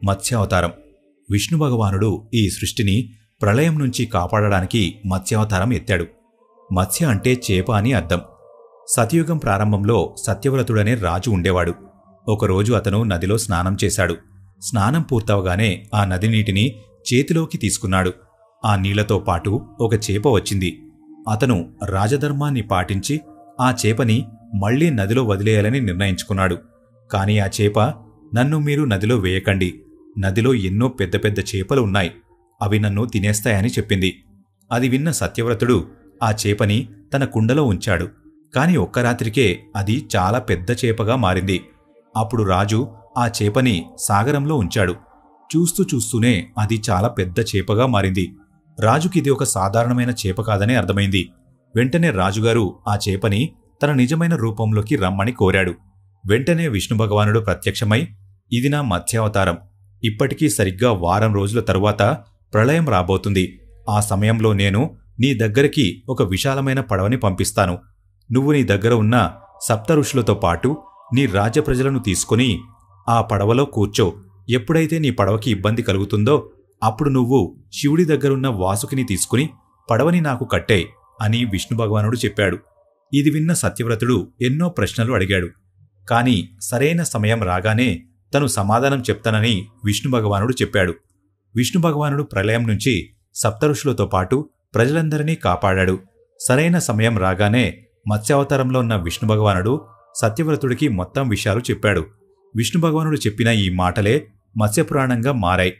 మత్స్యావతారం. విష్ణు భగవానుడు ఈ సృష్టిని ప్రళయం నుంచి కాపాడడానికి మత్స్యావతారం ఎత్తాడు. మత్స్య అంటే చేప అని అర్థం. సతయుగం ప్రారంభంలో సత్యవ్రతుడనే రాజు ఉండేవాడు. ఒకరోజు అతను నదిలో స్నానం చేశాడు. స్నానం పూర్తవగానే ఆ నది నీటిని చేతిలోకి తీసుకున్నాడు. ఆ నీళ్లతో పాటు ఒక చేప వచ్చింది. అతను రాజధర్మాన్ని పాటించి ఆ చేపని మళ్లీ నదిలో వదిలేయాలని నిర్ణయించుకున్నాడు. కాని ఆ చేప, నన్ను మీరు నదిలో వేయకండి, నదిలో ఎన్నో పెద్ద పెద్ద చేపలు ఉన్నాయి, అవి నన్ను తినేస్తాయని చెప్పింది. అది విన్న సత్యవ్రతుడు ఆ చేపని తన కుండలో ఉంచాడు. కాని ఒక్క రాత్రికే అది చాలా పెద్ద చేపగా మారింది. అప్పుడు రాజు ఆ చేపని సాగరంలో ఉంచాడు. చూస్తూ చూస్తూనే అది చాలా పెద్ద చేపగా మారింది. రాజుకిది ఒక సాధారణమైన చేప కాదని అర్థమైంది. వెంటనే రాజుగారు ఆ చేపని తన నిజమైన రూపంలోకి రమ్మని కోరాడు. వెంటనే విష్ణు భగవానుడు ప్రత్యక్షమై, ఇది నా మత్స్యావతారం. ఇప్పటికీ సరిగ్గా వారం రోజుల తరువాత ప్రళయం రాబోతుంది. ఆ సమయంలో నేను నీ దగ్గరికి ఒక విశాలమైన పడవని పంపిస్తాను. నువ్వు నీ దగ్గర ఉన్న సప్త ఋషులతో పాటు నీ రాజ్య ప్రజలను తీసుకుని ఆ పడవలో కూర్చో. ఎప్పుడైతే నీ పడవకి ఇబ్బంది కలుగుతుందో అప్పుడు నువ్వు శివుడి దగ్గరున్న వాసుకిని తీసుకుని పడవని నాకు కట్టే అని విష్ణు భగవానుడు చెప్పాడు. ఇది విన్న సత్యవ్రతుడు ఎన్నో ప్రశ్నలు అడిగాడు. కాని సరైన సమయం రాగానే తను సమాధానం చెప్తానని విష్ణు భగవానుడు చెప్పాడు. విష్ణు భగవానుడు ప్రళయం నుంచి సప్తఋషులతో పాటు ప్రజలందరినీ కాపాడాడు. సరైన సమయం రాగానే మత్స్యావతారంలో ఉన్న విష్ణు భగవానుడు సత్యవ్రతుడికి మొత్తం విషయాలు చెప్పాడు. విష్ణు భగవానుడు చెప్పిన ఈ మాటలే మత్స్యపురాణంగా మారాయి.